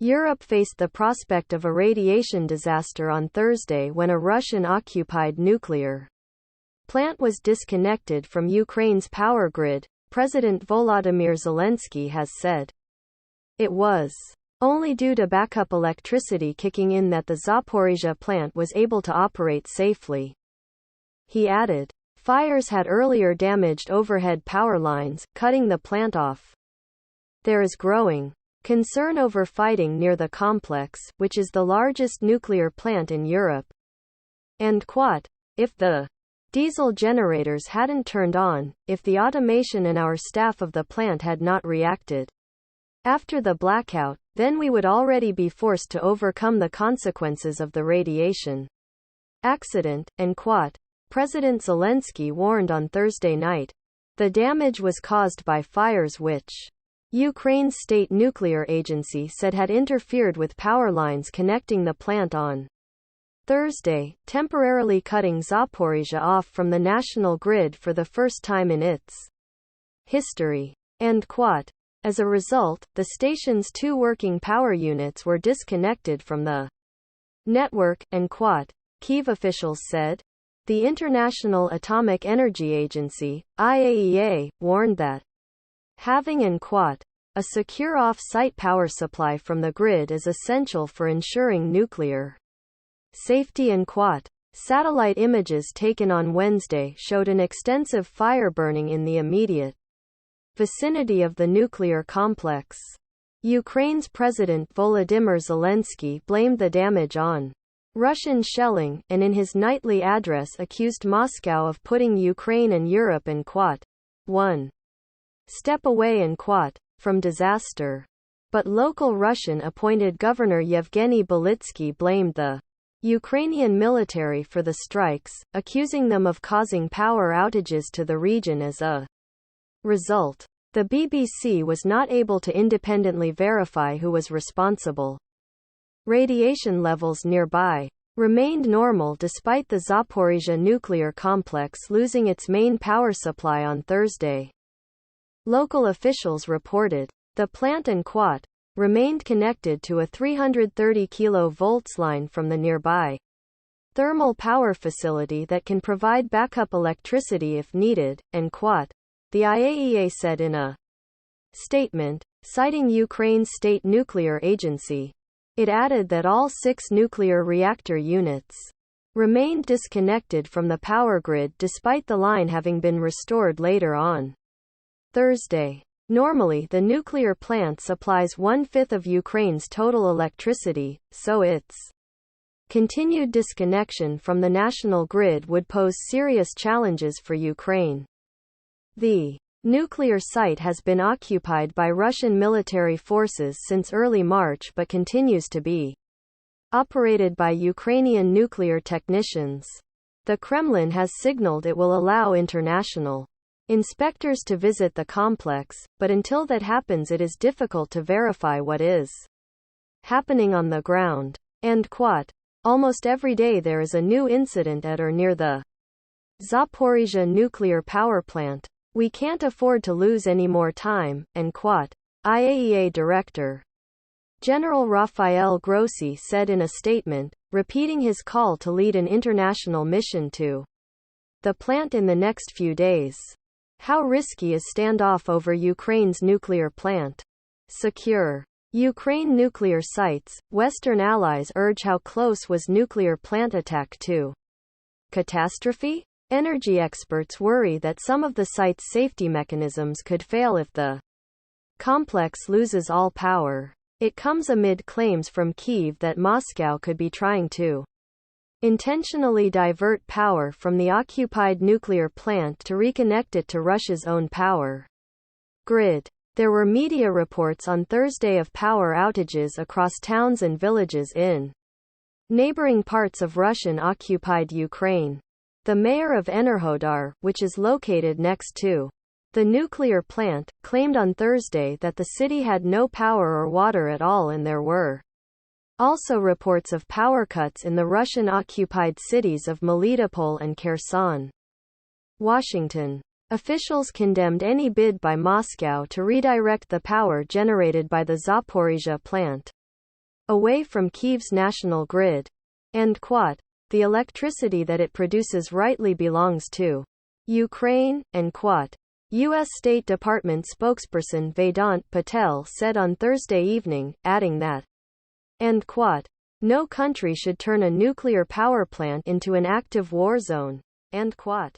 Europe faced the prospect of a radiation disaster on Thursday when a Russian-occupied nuclear plant was disconnected from Ukraine's power grid, President Volodymyr Zelensky has said. It was only due to backup electricity kicking in that the Zaporizhzhia plant was able to operate safely. He added, fires had earlier damaged overhead power lines, cutting the plant off. There is growing concern over fighting near the complex, which is the largest nuclear plant in Europe. And quote, if the diesel generators hadn't turned on, if the automation and our staff of the plant had not reacted after the blackout, then we would already be forced to overcome the consequences of the radiation accident, and quote. President Zelensky warned on Thursday night. The damage was caused by fires which Ukraine's state nuclear agency said had interfered with power lines connecting the plant on Thursday, temporarily cutting Zaporizhzhia off from the national grid for the first time in its history. End quote. As a result, the station's 2 working power units were disconnected from the network, end quote, Kyiv officials said. The International Atomic Energy Agency, IAEA, warned that having and quote, a secure off-site power supply from the grid is essential for ensuring nuclear safety and quote. Satellite images taken on Wednesday showed an extensive fire burning in the immediate vicinity of the nuclear complex. Ukraine's President Volodymyr Zelensky blamed the damage on Russian shelling, and in his nightly address accused Moscow of putting Ukraine and Europe in quote, one step away in quote, from disaster. But local Russian-appointed Governor Yevgeny Belitsky blamed the Ukrainian military for the strikes, accusing them of causing power outages to the region as a result. The BBC was not able to independently verify who was responsible. Radiation levels nearby remained normal despite the Zaporizhzhia nuclear complex losing its main power supply on Thursday. Local officials reported the plant and quote, remained connected to a 330 kV line from the nearby thermal power facility that can provide backup electricity if needed, and quote, the IAEA said in a statement, citing Ukraine's state nuclear agency. It added that all 6 nuclear reactor units remained disconnected from the power grid despite the line having been restored later on Thursday. Normally the nuclear plant supplies 1/5 of Ukraine's total electricity, so its continued disconnection from the national grid would pose serious challenges for Ukraine. The nuclear site has been occupied by Russian military forces since early March but continues to be operated by Ukrainian nuclear technicians. The Kremlin has signaled it will allow international inspectors to visit the complex, but until that happens it is difficult to verify what is happening on the ground. End quote. Almost every day there is a new incident at or near the Zaporizhzhia nuclear power plant. We can't afford to lose any more time, end quote. IAEA Director General Rafael Grossi said in a statement, repeating his call to lead an international mission to the plant in the next few days. How risky is standoff over Ukraine's nuclear plant? Secure Ukraine nuclear sites. Western allies urge how close was nuclear plant attack to catastrophe? Energy experts worry that some of the site's safety mechanisms could fail if the complex loses all power. It comes amid claims from Kyiv that Moscow could be trying to intentionally divert power from the occupied nuclear plant to reconnect it to Russia's own power grid. There were media reports on Thursday of power outages across towns and villages in neighboring parts of Russian-occupied Ukraine. The mayor of Enerhodar, which is located next to the nuclear plant, claimed on Thursday that the city had no power or water at all and there were also reports of power cuts in the Russian-occupied cities of Melitopol and Kherson. Washington officials condemned any bid by Moscow to redirect the power generated by the Zaporizhzhia plant. away from Kyiv's national grid. End quote. The electricity that it produces rightly belongs to Ukraine. End quote. U.S. State Department spokesperson Vedant Patel said on Thursday evening, adding that, end quote, no country should turn a nuclear power plant into an active war zone. End quote.